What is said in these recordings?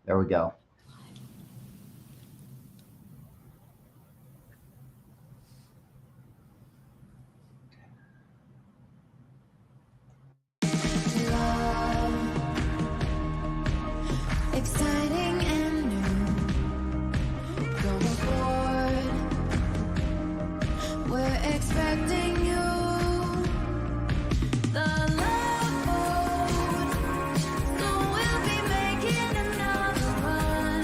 There we go. Exciting and new, going forward, we're expecting you. The love boat, so we'll be making another run.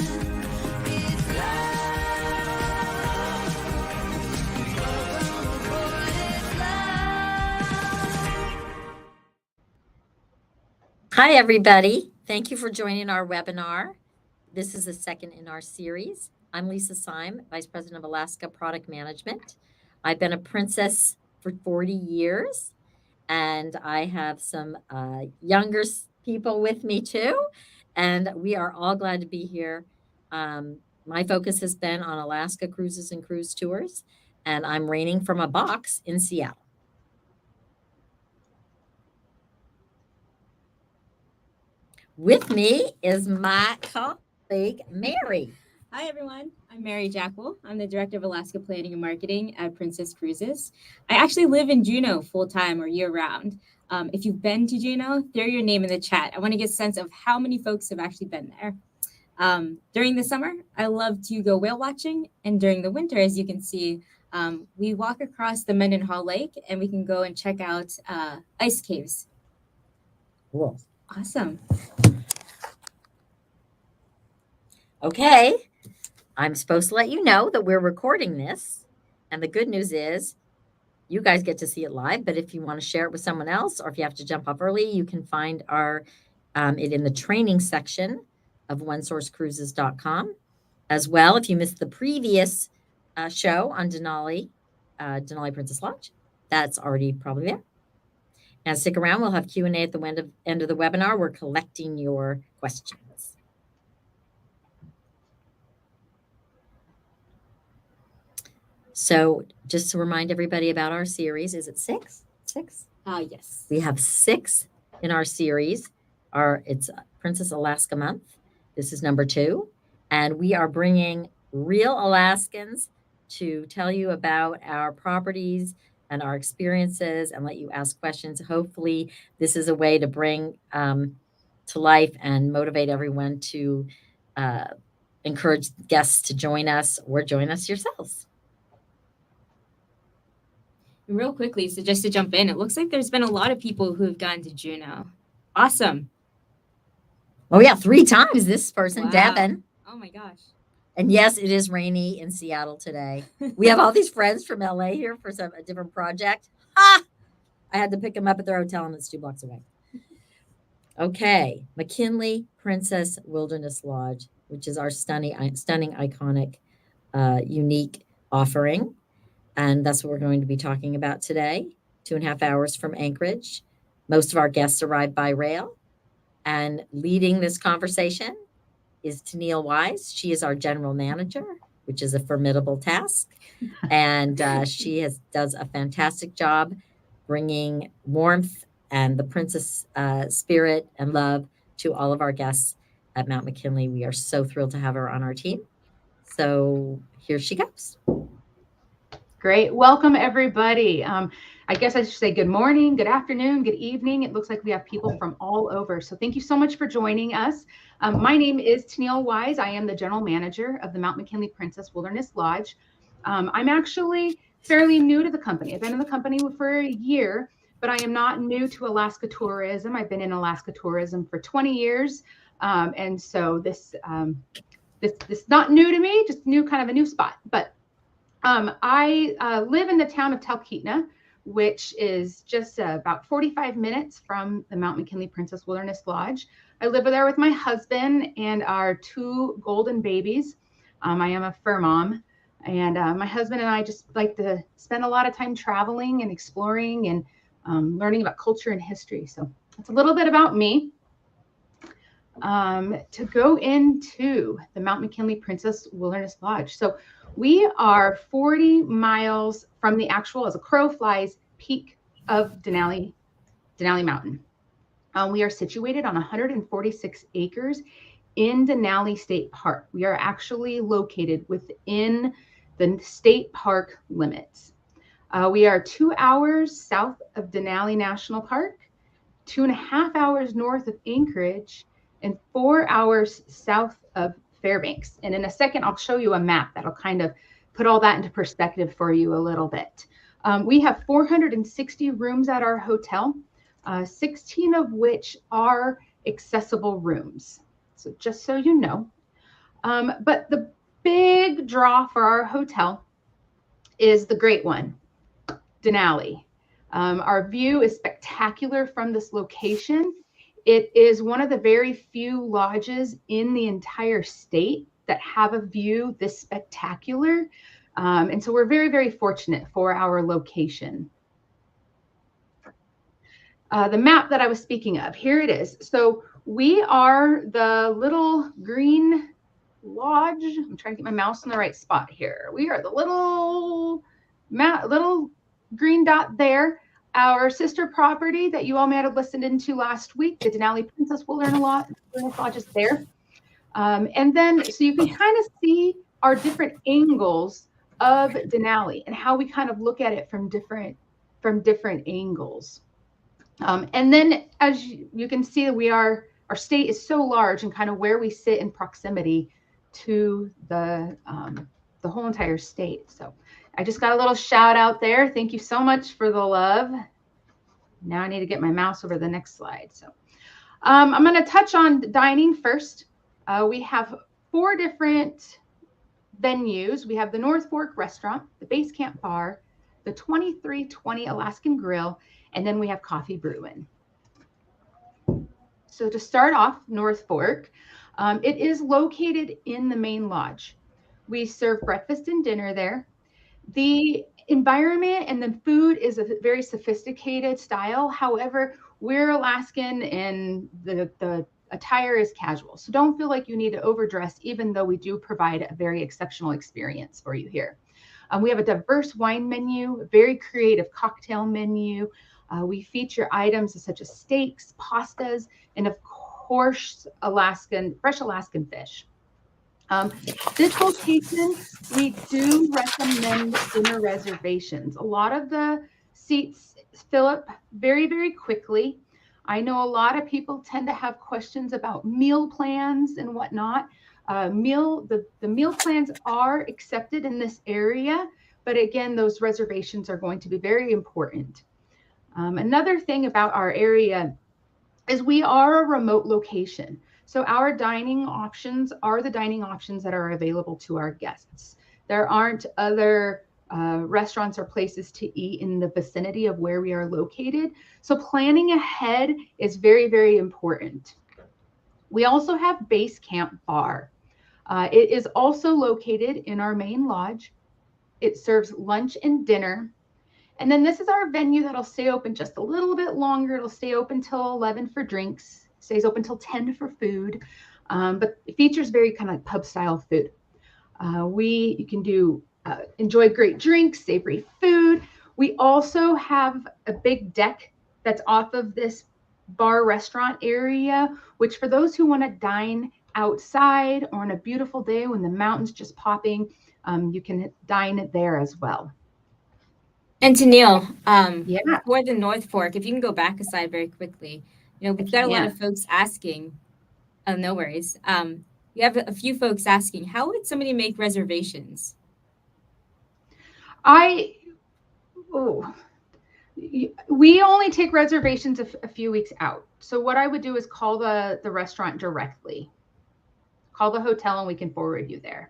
It's love, welcome aboard, it's love. Hi, everybody. Thank you for joining our webinar. This is the second in our series. I'm Lisa Syme, Vice President of Alaska Product Management. I've been a princess for 40 years, and I have some younger people with me too, and we are all glad to be here. My focus has been on Alaska cruises and cruise tours, and I'm reigning from a box in Seattle. With me is my colleague, Mary. Hi, everyone. I'm Mary Jackal. I'm the Director of Alaska Planning and Marketing at Princess Cruises. I actually live in Juneau full-time or year-round. If you've been to Juneau, throw your name in the chat. I want to get a sense of how many folks have actually been there. During the summer, I love to go whale watching. And during the winter, as you can see, we walk across the Mendenhall Lake and we can go and check out ice caves. Cool. Awesome. Okay, I'm supposed to let you know that we're recording this. And the good news is you guys get to see it live, but if you want to share it with someone else or if you have to jump up early, you can find it in the training section of onesourcecruises.com. As well, if you missed the previous show on Denali Princess Lodge, that's already probably there. And stick around, we'll have Q&A at the end of the webinar. We're collecting your questions. So just to remind everybody about our series, is it six? Yes. We have 6 in our series. It's Princess Alaska Month. This is number 2. And we are bringing real Alaskans to tell you about our properties and our experiences and let you ask questions. Hopefully, this is a way to bring to life and motivate everyone to encourage guests to join us or join us yourselves. Real quickly, so just to jump in, it looks like there's been a lot of people who have gone to Juneau. Awesome. Oh, yeah, 3 times this person, Wow. Devin. Oh, my gosh. And yes, it is rainy in Seattle today. We have all these friends from LA here for a different project. I had to pick them up at their hotel, and it's 2 blocks away. Okay, McKinley Princess Wilderness Lodge, which is our stunning, iconic, unique offering. And that's what we're going to be talking about today. 2.5 hours from Anchorage. Most of our guests arrive by rail. And leading this conversation is Tennelle Wise. She is our General Manager, which is a formidable task. And she does a fantastic job bringing warmth and the princess spirit and love to all of our guests at Mount McKinley. We are so thrilled to have her on our team. So here she goes. Great. Welcome, everybody. I guess I should say good morning, good afternoon, good evening. It looks like we have people from all over. So thank you so much for joining us. My name is Tennelle Wise. I am the General Manager of the Mount McKinley Princess Wilderness Lodge. I'm actually fairly new to the company. I've been in the company for a year, but I am not new to Alaska tourism. I've been in Alaska tourism for 20 years. And so this is not new to me, just kind of a new spot. But I live in the town of Talkeetna, which is just about 45 minutes from the Mount McKinley Princess Wilderness Lodge. I live there with my husband and our 2 golden babies. I am a fur mom, and my husband and I just like to spend a lot of time traveling and exploring and learning about culture and history. So that's a little bit about me. To go into the Mount McKinley Princess Wilderness Lodge. So we are 40 miles from the actual, as a crow flies, peak of Denali Mountain. We are situated on 146 acres in Denali State Park. We are actually located within the state park limits. We are 2 hours south of Denali National Park, 2.5 hours north of Anchorage, and 4 hours south of Fairbanks. And in a second, I'll show you a map that'll kind of put all that into perspective for you a little bit. We have 460 rooms at our hotel, 16 of which are accessible rooms. So just so you know. But the big draw for our hotel is the great one, Denali. Our view is spectacular from this location. It is one of the very few lodges in the entire state that have a view this spectacular. And so we're very, very fortunate for our location. The map that I was speaking of, here it is. So we are the little green lodge. I'm trying to get my mouse in the right spot here. We are the little green dot there. Our sister property that you all may have listened into last week, the Denali Princess Wilderness Lodge is there. And then, so you can kind of see our different angles of Denali and how we kind of look at it from different angles. And then, as you can see, our state is so large and kind of where we sit in proximity to the whole entire state. So I just got a little shout out there. Thank you so much for the love. Now I need to get my mouse over the next slide. So I'm going to touch on dining first. We have 4 different venues. We have the North Fork Restaurant, the Base Camp Bar, the 2320 Alaskan Grill, and then we have Coffee Brewin'. So to start off, North Fork, it is located in the main lodge. We serve breakfast and dinner there. The environment and the food is a very sophisticated style. However, we're Alaskan and the attire is casual. So don't feel like you need to overdress, even though we do provide a very exceptional experience for you here. We have a diverse wine menu, a very creative cocktail menu. We feature items such as steaks, pastas, and of course, fresh Alaskan fish. This location, we do recommend dinner reservations. A lot of the seats fill up very, very quickly. I know a lot of people tend to have questions about meal plans and whatnot. The meal plans are accepted in this area, but again, those reservations are going to be very important. Another thing about our area is we are a remote location. So our dining options are the dining options that are available to our guests. There aren't other restaurants or places to eat in the vicinity of where we are located. So planning ahead is very, very important. We also have Base Camp Bar. It is also located in our main lodge. It serves lunch and dinner. And then this is our venue that'll stay open just a little bit longer. It'll stay open till 11 for drinks, stays open till 10 for food, but it features very kind of like pub style food. You can enjoy great drinks, savory food. We also have a big deck that's off of this bar restaurant area, which for those who want to dine outside or on a beautiful day when the mountain's just popping, you can dine there as well. And Tennelle, Yeah. for the North Fork, if you can go back a slide very quickly, we've got a lot of folks asking. Oh, no worries. We have a few folks asking, how would somebody make reservations? We only take reservations a few weeks out. So what I would do is call the restaurant directly. Call the hotel and we can forward you there.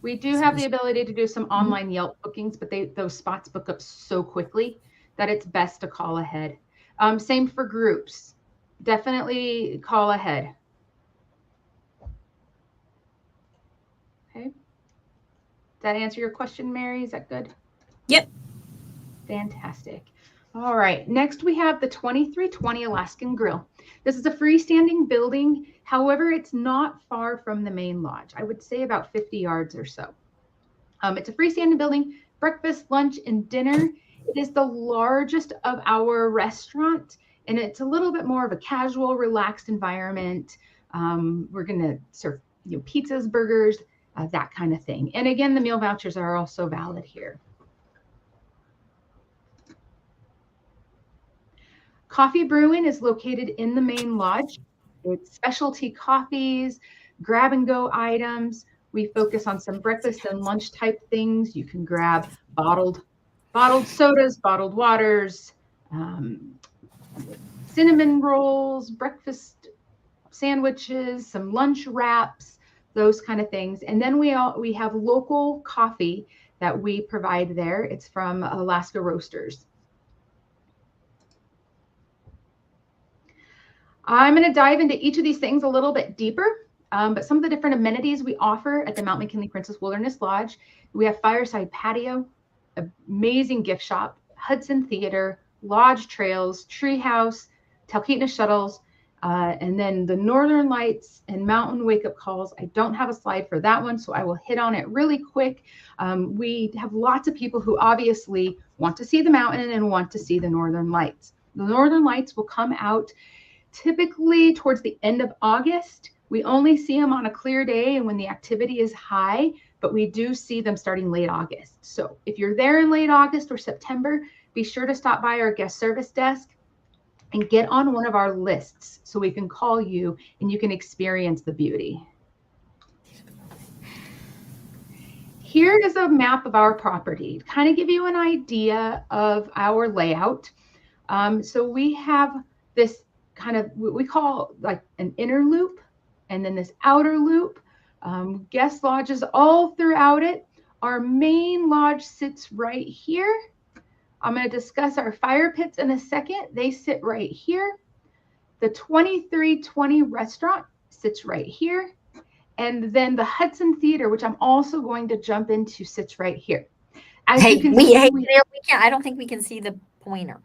We do have the ability to do some online Yelp bookings, but those spots book up so quickly that it's best to call ahead. Same for groups. Definitely call ahead. Okay. Does that answer your question, Mary? Is that good? Yep. Fantastic. All right. Next, we have the 2320 Alaskan Grill. This is a freestanding building. However, it's not far from the main lodge. I would say about 50 yards or so. It's a freestanding building, breakfast, lunch, and dinner. It is the largest of our restaurant And it's a little bit more of a casual, relaxed environment. We're going to serve pizzas, burgers, that kind of thing. And again, the meal vouchers are also valid here. Coffee Brewing is located in the main lodge. It's specialty coffees, grab and go items. We focus on some breakfast and lunch type things. You can grab bottled sodas, bottled waters, cinnamon rolls, breakfast sandwiches, some lunch wraps, those kind of things. And then we have local coffee that we provide there. It's from Alaska Roasters. I'm going to dive into each of these things a little bit deeper, but some of the different amenities we offer at the Mount McKinley Princess Wilderness Lodge. We have fireside patio, amazing gift shop, Hudson Theater, lodge trails, treehouse, Talkeetna shuttles, and then the Northern Lights and mountain wake-up calls. I don't have a slide for that one, so I will hit on it really quick. We have lots of people who obviously want to see the mountain and want to see the Northern Lights. The Northern Lights will come out typically towards the end of August. We only see them on a clear day and when the activity is high, but we do see them starting late August. So if you're there in late August or September, be sure to stop by our guest service desk and get on one of our lists so we can call you and you can experience the beauty. Here is a map of our property to kind of give you an idea of our layout. So we have this kind of what we call like an inner loop and then this outer loop, guest lodges all throughout it. Our main lodge sits right here. I'm going to discuss our fire pits in a second. They sit right here. The 2320 restaurant sits right here. And then the Hudson Theater, which I'm also going to jump into, sits right here. As you can see, we can't. I don't think we can see the pointer.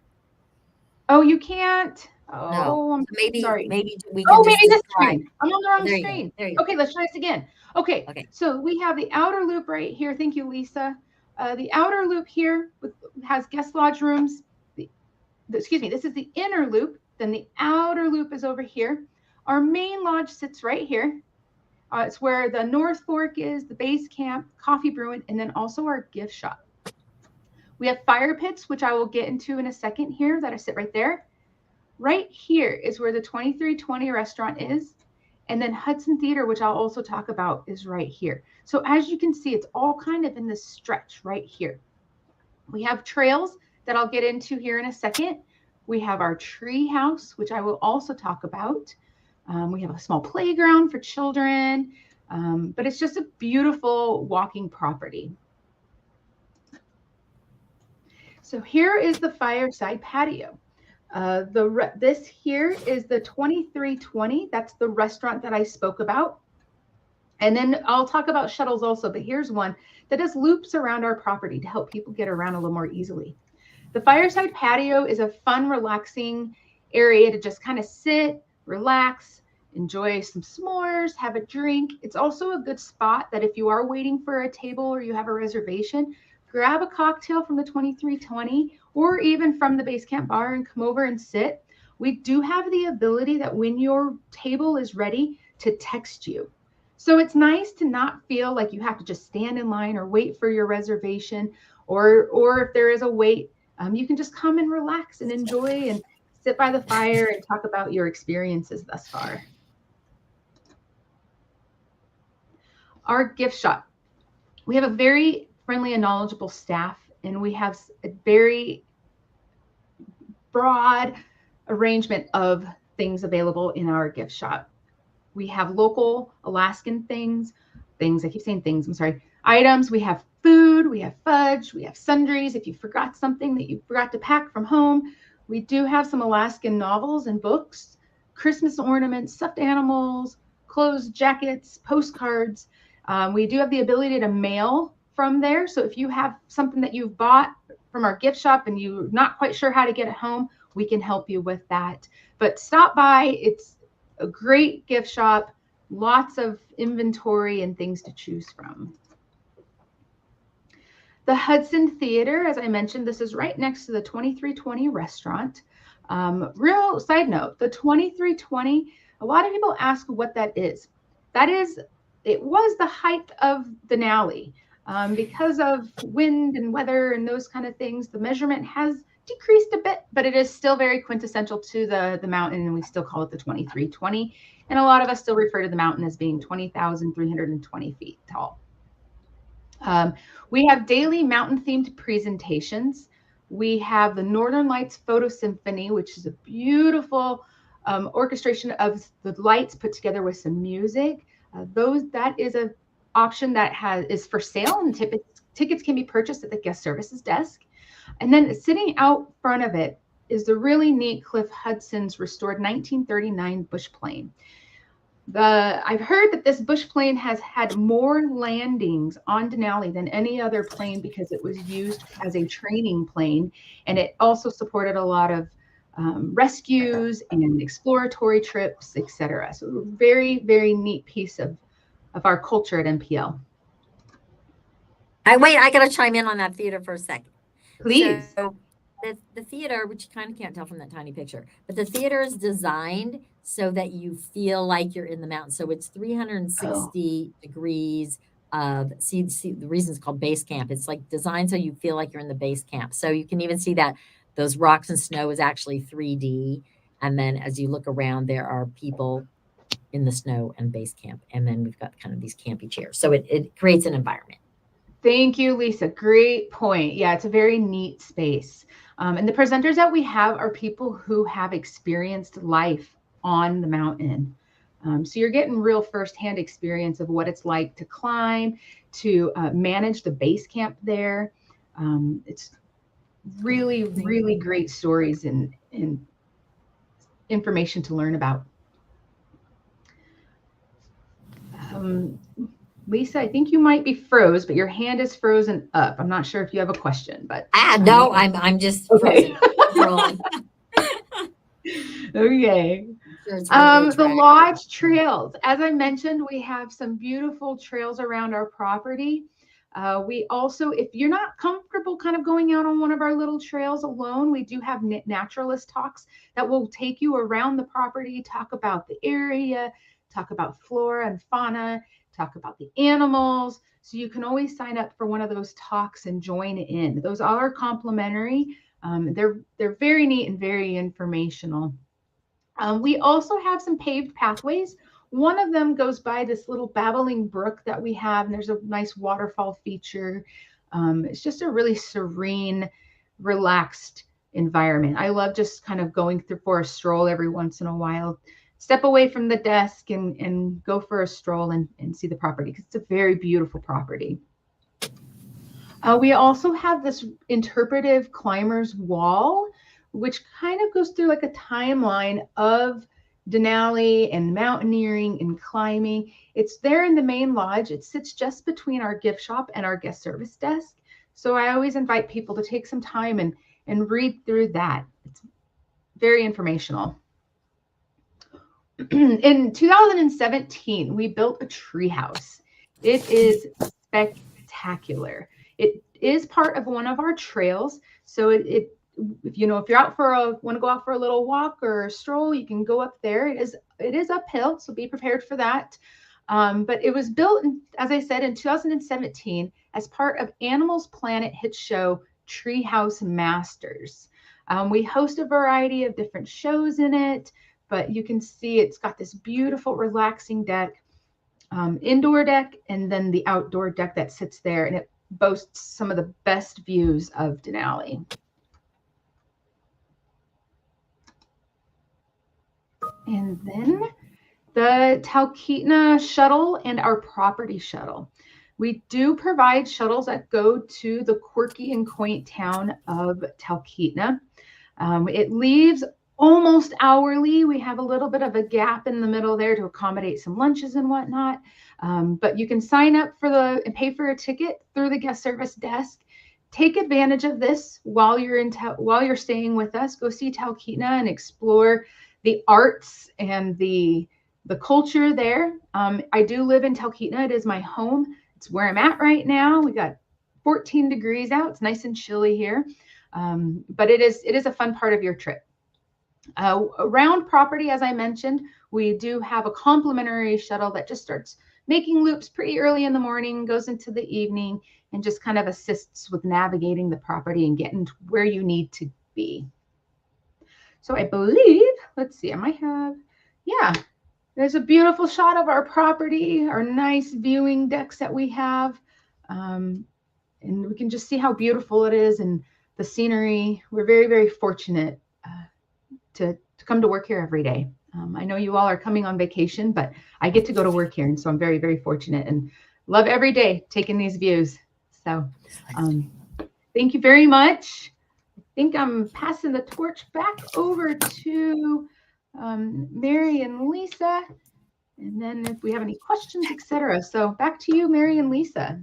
Oh, you can't? No. Oh, I'm So maybe sorry. maybe we can. Oh, just maybe this describe. screen. I'm on the wrong There you go. screen. There you go. Okay, let's try this again. Okay, so we have the outer loop right here. Thank you, Lisa. The outer loop here has guest lodge rooms. Excuse me, this is the inner loop. Then the outer loop is over here. Our main lodge sits right here. It's where the North Fork is, the base camp, Coffee Brewing, and then also our gift shop. We have fire pits, which I will get into in a second here, that I sit right there. Right here is where the 2320 restaurant is. And then Hudson Theater, which I'll also talk about, is right here. So as you can see, it's all kind of in this stretch right here. We have trails that I'll get into here in a second. We have our tree house, which I will also talk about. We have a small playground for children, but it's just a beautiful walking property. So here is the fireside patio. This here is the 2320. That's the restaurant that I spoke about. And then I'll talk about shuttles also, but here's one that does loops around our property to help people get around a little more easily. The fireside patio is a fun, relaxing area to just kind of sit, relax, enjoy some s'mores, have a drink. It's also a good spot that if you are waiting for a table or you have a reservation, grab a cocktail from the 2320 or even from the base camp bar and come over and sit. We do have the ability that when your table is ready to text you. So it's nice to not feel like you have to just stand in line or wait for your reservation, or if there is a wait, you can just come and relax and enjoy and sit by the fire and talk about your experiences thus far. Our gift shop. We have a very friendly and knowledgeable staff, and we have a very broad arrangement of things available in our gift shop. We have local Alaskan items. We have food, we have fudge, we have sundries. If you forgot something that you forgot to pack from home, we do have some Alaskan novels and books, Christmas ornaments, stuffed animals, clothes, jackets, postcards. We do have the ability to mail from there. So if you have something that you've bought from our gift shop and you're not quite sure how to get it home, we can help you with that. But stop by. It's a great gift shop, lots of inventory and things to choose from. The Hudson Theater, as I mentioned, this is right next to the 2320 restaurant. Real side note, the 2320, a lot of people ask what that is. It was the height of Denali. Because of wind and weather and those kind of things, the measurement has decreased a bit, but it is still very quintessential to the mountain, and we still call it the 2320. And a lot of us still refer to the mountain as being 20,320 feet tall. We have daily mountain-themed presentations. We have the Northern Lights Photo Symphony, which is a beautiful orchestration of the lights put together with some music. That is an option that is for sale, and tickets can be purchased at the guest services desk. And then sitting out front of it is the really neat Cliff Hudson's restored 1939 bush plane. I've heard that this bush plane has had more landings on Denali than any other plane because it was used as a training plane, and it also supported a lot of rescues and exploratory trips, etc. So very, very neat piece of our culture at MPL. I got to chime in on that theater for a second. Please. So the theater, which you kind of can't tell from that tiny picture, but the theater is designed so that you feel like you're in the mountain. So it's 360 degrees of, see, the reason it's called base camp. It's like designed so you feel like you're in the base camp. So you can even see that those rocks and snow is actually 3D. And then as you look around, there are people in the snow and base camp. And then we've got kind of these campy chairs. So it creates an environment. Thank you, Lisa. Great point. Yeah, it's a very neat space. And the presenters that we have are people who have experienced life on the mountain. So you're getting real firsthand experience of what it's like to climb, to manage the base camp there. It's really, really great stories and information to learn about. Lisa, I think you might be froze, but your hand is frozen up. I'm not sure if you have a question, but no, I'm just okay. frozen. Okay. Sure, it's really The lodge trails. As I mentioned, we have some beautiful trails around our property. We also, if you're not comfortable kind of going out on one of our little trails alone, we do have naturalist talks that will take you around the property, talk about the area, talk about flora and fauna, talk about the animals. So you can always sign up for one of those talks and join in. Those are complimentary. They're very neat and very informational. We also have some paved pathways. One of them goes by this little babbling brook that we have, and there's a nice waterfall feature. It's just a really serene, relaxed environment. I love just kind of going through for a stroll every once in a while. Step away from the desk and go for a stroll and see the property, because it's a very beautiful property. We also have this interpretive climber's wall, which kind of goes through like a timeline of Denali and mountaineering and climbing. It's there in the main lodge. It sits just between our gift shop and our guest service desk. So I always invite people to take some time and read through that. It's very informational. In 2017, we built a treehouse. It is spectacular. It is part of one of our trails. So if you're want to go out for a little walk or a stroll, you can go up there. It is uphill, so be prepared for that. But it was built, as I said, in 2017 as part of Animals Planet hit show Treehouse Masters. We host a variety of different shows in it, but you can see it's got this beautiful, relaxing deck, indoor deck, and then the outdoor deck that sits there, and it boasts some of the best views of Denali. And then the Talkeetna shuttle and our property shuttle. We do provide shuttles that go to the quirky and quaint town of Talkeetna. It leaves almost hourly. We have a little bit of a gap in the middle there to accommodate some lunches and whatnot. But you can sign up and pay for a ticket through the guest service desk. Take advantage of this while you're staying with us. Go see Talkeetna and explore the arts and the culture there. I do live in Talkeetna. It is my home. It's where I'm at right now. We got 14 degrees out. It's nice and chilly here. But it is a fun part of your trip. Around property, as I mentioned, we do have a complimentary shuttle that just starts making loops pretty early in the morning, goes into the evening, and just kind of assists with navigating the property and getting to where you need to be. So I believe, let's see, I might have, yeah, there's a beautiful shot of our property, our nice viewing decks that we have. And we can just see how beautiful it is and the scenery. We're very, very fortunate to come to work here every day. I know you all are coming on vacation, but I get to go to work here. And so I'm very, very fortunate and love every day taking these views. So thank you very much. I think I'm passing the torch back over to Mary and Lisa. And then if we have any questions, etc. So back to you, Mary and Lisa.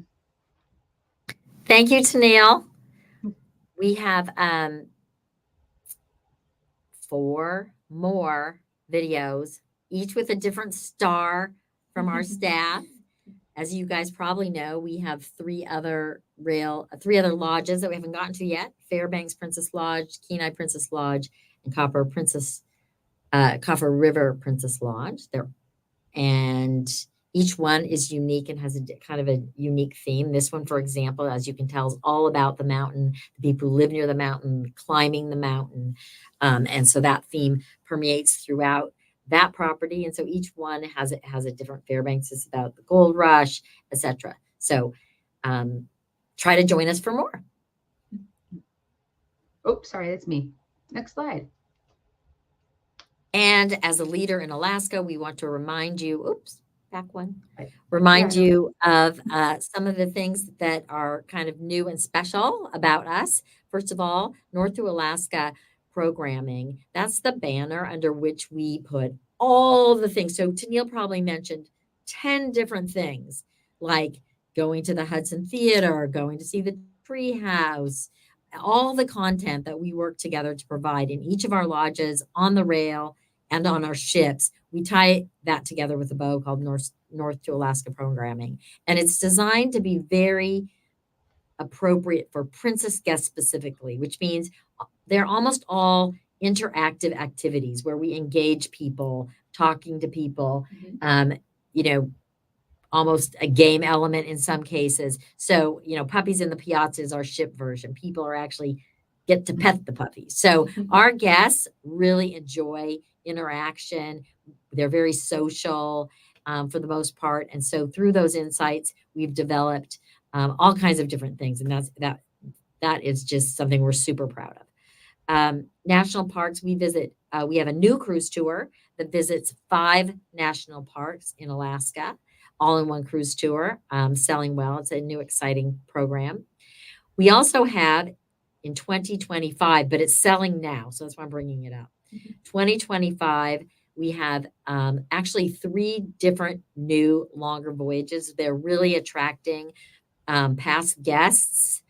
Thank you, Tennelle. We have 4 more videos, each with a different star from our staff. As you guys probably know, we have 3 other lodges that we haven't gotten to yet: Fairbanks Princess Lodge, Kenai Princess Lodge, and Copper River Princess Lodge. And each one is unique and has a kind of a unique theme. This one, for example, as you can tell, is all about the mountain, the people who live near the mountain, climbing the mountain. And so that theme permeates throughout that property. And so each one has a different. Fairbanks is about the gold rush, etc. So try to join us for more. Oh, sorry, that's me. Next slide. And as a leader in Alaska, we want to remind you, back one, Yeah. you of some of the things that are kind of new and special about us. First of all, North to Alaska programming. That's the banner under which we put all the things. So Tennelle probably mentioned 10 different things, like going to the Hudson Theater, going to see the treehouse, all the content that we work together to provide in each of our lodges, on the rail, and on our ships. We tie that together with a bow called North to Alaska programming. And it's designed to be very appropriate for princess guests specifically, which means they're almost all interactive activities where we engage people, talking to people, almost a game element in some cases. So, Puppies in the Piazza is our ship version. People are actually get to pet the puppies. So our guests really enjoy interaction. They're very social for the most part. And so through those insights, we've developed all kinds of different things. And that is just something we're super proud of. National parks, we have a new cruise tour that visits 5 national parks in Alaska, all in one cruise tour, selling well. It's a new exciting program. We also have in 2025, but it's selling now. So that's why I'm bringing it up. 2025, we have actually 3 different new longer voyages. They're really attracting past guests,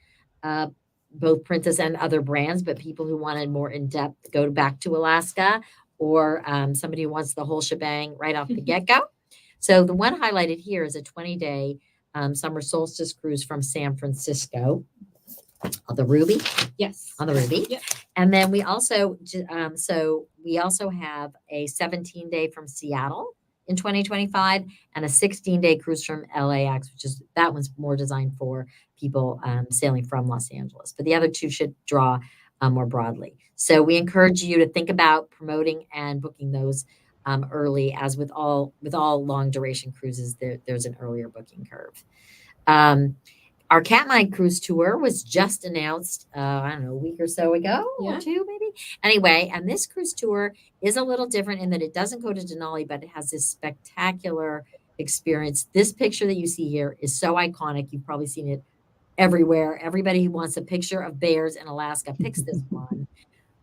both Princess and other brands, but people who wanted more in-depth, go back to Alaska, or somebody who wants the whole shebang right off the get-go. So the one highlighted here is a 20-day summer solstice cruise from San Francisco. On the Ruby? Yes. On the Ruby. Yep. And then we also have a 17-day from Seattle in 2025 and a 16-day cruise from LAX, that one's more designed for people sailing from Los Angeles. But the other 2 should draw more broadly. So we encourage you to think about promoting and booking those early, as with all long duration cruises, there's an earlier booking curve. Our Katmai cruise tour was just announced, a week or so ago, or 2 maybe. Anyway, and this cruise tour is a little different in that it doesn't go to Denali, but it has this spectacular experience. This picture that you see here is so iconic. You've probably seen it everywhere. Everybody who wants a picture of bears in Alaska picks this one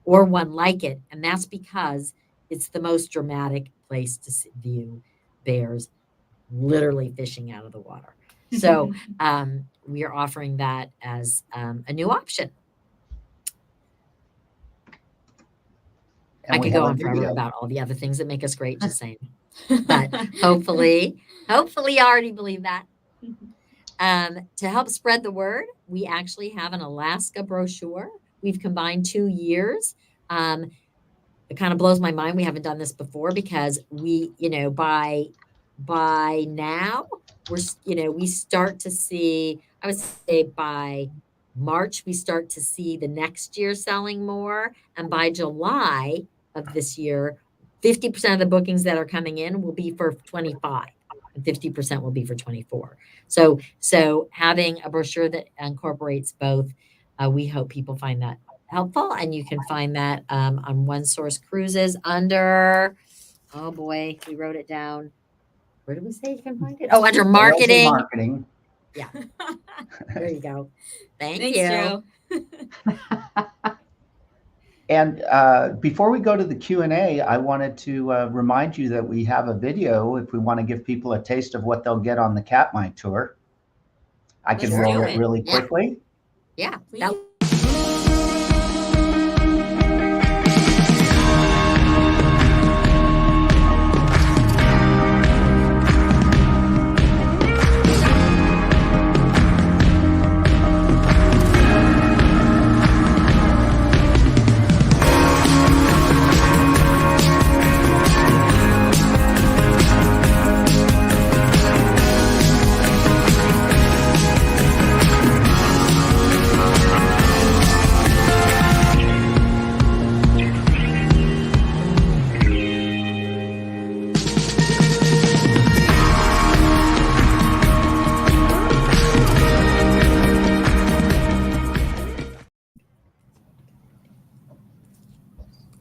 or one like it. And that's because it's the most dramatic place to view bears literally fishing out of the water. So we are offering that as a new option. I could go on forever about all the other things that make us great, just saying. But hopefully you already believe that. To help spread the word, we actually have an Alaska brochure. We've combined 2 years. A it kind of blows my mind we haven't done this before, because we, by now we start to see, I would say by March, we start to see the next year selling more. And by July of this year, 50% of the bookings that are coming in will be for 25 and 50% will be for 24. So having a brochure that incorporates both, we hope people find that helpful. And you can find that on One Source Cruises under, oh boy, we wrote it down. Where did we say you can find it? Oh, under Sales and marketing. marketing. Yeah. There you go. Thank Thanks, you. Joe. And before we go to the Q&A, I wanted to remind you that we have a video if we want to give people a taste of what they'll get on the Katmai tour. I can Let's roll do it it. really Yeah. quickly. Yeah. Please. that-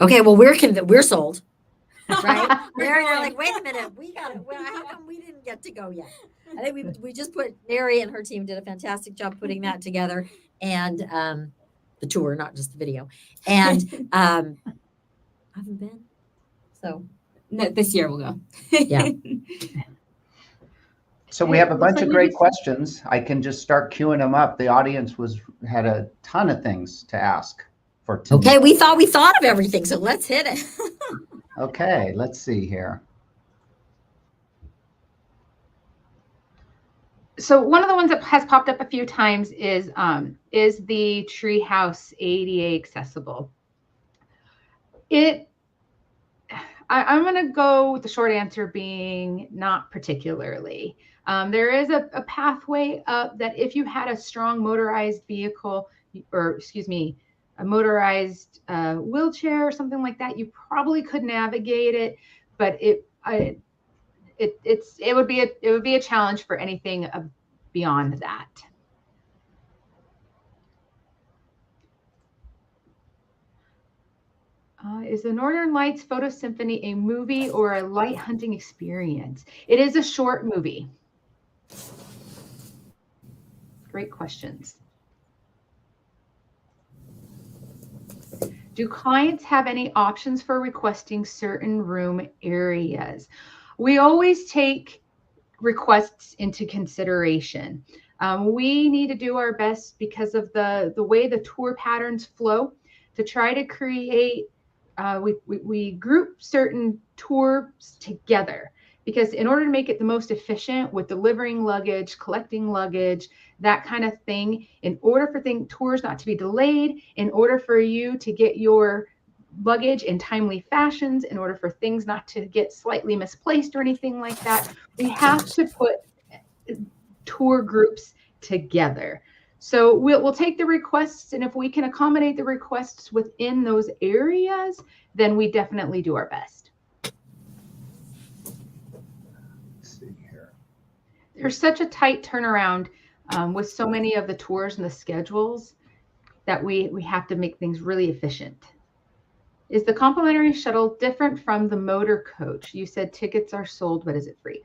Okay, well, we're sold, right? They're like, wait a minute, we got it. Well, how come we didn't get to go yet? I think we just put, Mary and her team did a fantastic job putting that together, and the tour, not just the video. And I haven't been, so No, this year we'll go. Yeah. So we Hey, have a looks bunch like of we great just- questions. I can just start queuing them up. The audience had a ton of things to ask for tonight. okay, we thought of everything, so let's hit it. Okay, let's see here. So one of the ones that has popped up a few times is the treehouse ADA accessible? I'm going to go with the short answer being not particularly. There is a pathway up that if you had a strong motorized vehicle, or excuse me, a motorized wheelchair or something like that, you probably could navigate it, but it would be a challenge for anything beyond that. Is the Northern Lights Photo Symphony a movie or a light hunting experience? It is a short movie. Great questions. Do clients have any options for requesting certain room areas? We always take requests into consideration. We need to do our best because of the way the tour patterns flow to try to create, we group certain tours together, because in order to make it the most efficient with delivering luggage, collecting luggage, that kind of thing, in order for tours not to be delayed, in order for you to get your luggage in timely fashions, in order for things not to get slightly misplaced or anything like that, we have to put tour groups together. So we'll take the requests, and if we can accommodate the requests within those areas, then we definitely do our best. Let's see here. There's such a tight turnaround with so many of the tours and the schedules that we have to make things really efficient. Is the complimentary shuttle different from the motor coach? You said tickets are sold, but is it free?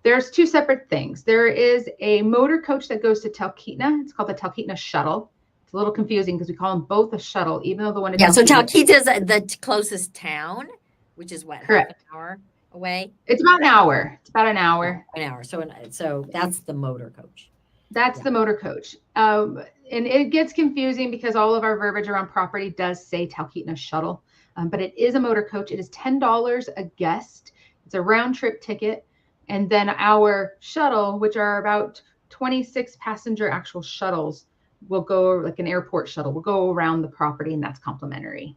There's two separate things. There is a motor coach that goes to Talkeetna. It's called the Talkeetna Shuttle. It's a little confusing because we call them both a shuttle, even though the one in Yeah, so Talkeetna- Talkeetna is the closest town, which is what, Correct. half an hour away? It's about an hour. It's about an hour. An hour. So that's the motor coach. That's the motor coach. And it gets confusing because all of our verbiage around property does say Talkeetna Shuttle, but it is a motor coach. It is $10 a guest. It's a round trip ticket. And then our shuttle, which are about 26 passenger actual shuttles, will go, like an airport shuttle, will go around the property, and that's complimentary.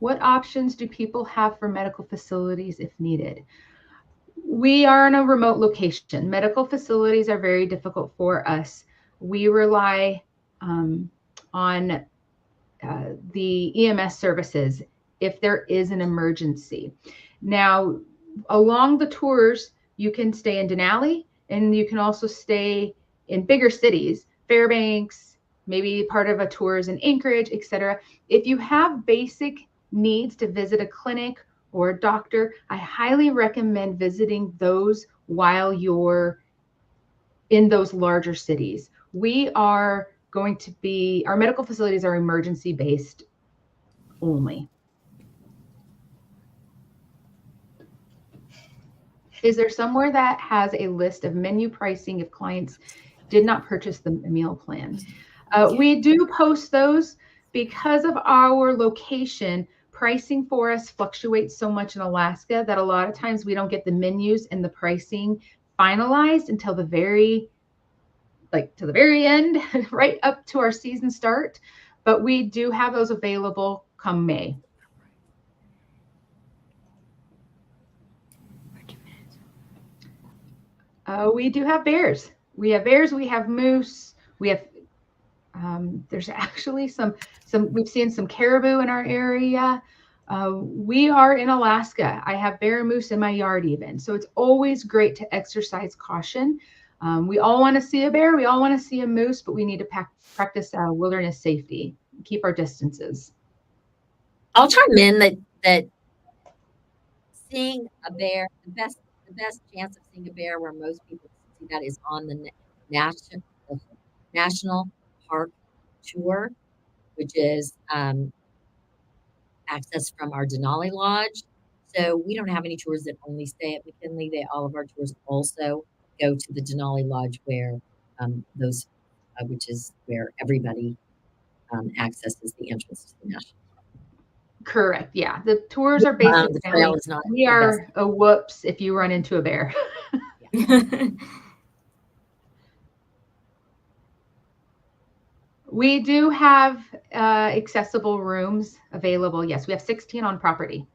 What options do people have for medical facilities if needed? We are in a remote location. Medical facilities are very difficult for us. We rely on the EMS services if there is an emergency. Now, along the tours, you can stay in Denali, and you can also stay in bigger cities, Fairbanks, maybe part of a tour is in Anchorage, etc. If you have basic needs to visit a clinic or a doctor, I highly recommend visiting those while you're in those larger cities. We are going to be, our medical facilities are emergency based only. Is there somewhere that has a list of menu pricing if clients did not purchase the meal plan? We do post those because of our location. Pricing for us fluctuates so much in Alaska that a lot of times we don't get the menus and the pricing finalized until the very end, right up to our season start. But we do have those available come May. We do have bears. We have bears. We have moose. We have. There's actually some. We've seen some caribou in our area. We are in Alaska. I have bear and moose in my yard even. So it's always great to exercise caution. We all want to see a bear. We all want to see a moose, but we need to practice wilderness safety. Keep our distances. I'll chime in that seeing a bear, the best chance of seeing a bear where most people see that is on the national park tour, which is access from our Denali Lodge. So we don't have any tours that only stay at McKinley. All of our tours also go to the Denali Lodge, where which is where everybody accesses the entrance to the national. Correct. Yeah. The tours are basically, the trail is not we are a whoops if you run into a bear. We do have accessible rooms available. Yes, we have 16 on property.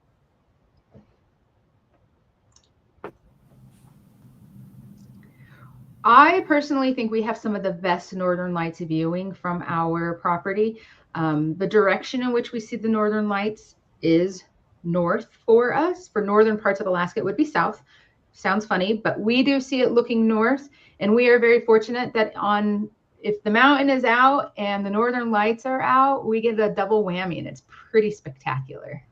I personally think we have some of the best Northern Lights viewing from our property. The direction in which we see the Northern Lights is north for us. For northern parts of Alaska, it would be south. Sounds funny, but we do see it looking north. And we are very fortunate that if the mountain is out and the Northern Lights are out, we get a double whammy, and it's pretty spectacular.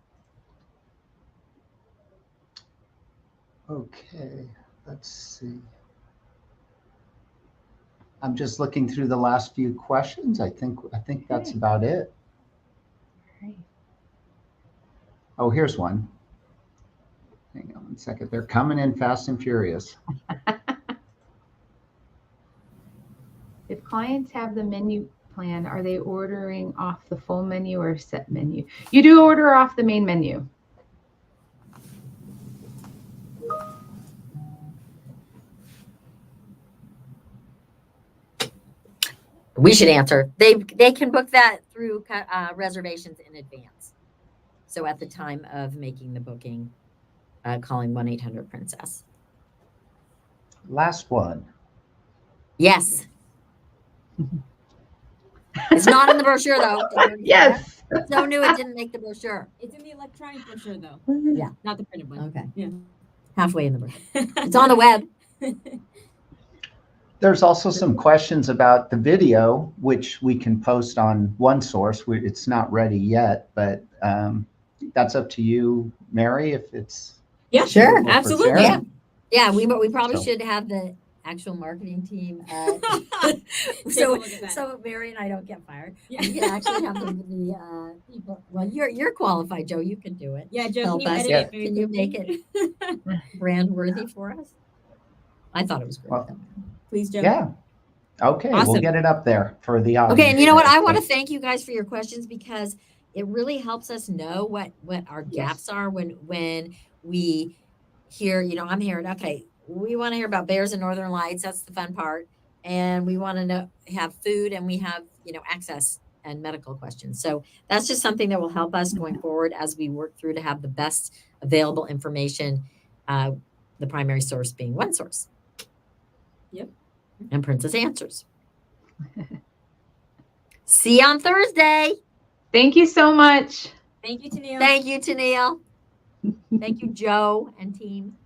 Okay, let's see. I'm just looking through the last few questions. I think that's about it. Right. Oh, here's one. Hang on one second. They're coming in fast and furious. If clients have the menu plan, are they ordering off the full menu or set menu? You do order off the main menu. We should answer. They can book that through reservations in advance. So at the time of making the booking, calling 1-800-Princess. Last one. Yes. It's not in the brochure though. Yes. So new it didn't make the brochure. It's in the electronic brochure though. Yeah. Not the printed one. Okay. Yeah. Halfway in the brochure. It's on the web. There's also some questions about the video, which we can post on one source. It's not ready yet, but that's up to you, Mary, if it's Yeah, Sure. suitable for Absolutely. sharing. Yeah, we probably So- should have the actual marketing team. Take a look at that. So Mary and I don't get fired. Yeah. We can actually have the people. Well, you're qualified, Joe. You can do it. Yeah, Joe, Help can you us. edit Yeah. it very Can you make quickly? brand worthy for us? I thought it was great. Well, Please, Joe. Yeah. Okay, we'll Awesome. get it up there for the audience. Okay, and you know what? I want to thank you guys for your questions because it really helps us know what our gaps are when we hear, I'm hearing, okay, we want to hear about bears and Northern Lights. That's the fun part. And we want to have food and we have, access and medical questions. So that's just something that will help us going forward as we work through to have the best available information, the primary source being one source. Yep. And Princess answers. See you on Thursday. Thank you so much. Thank you, Tennelle. Thank you, Tennelle. Thank you, Joe and team.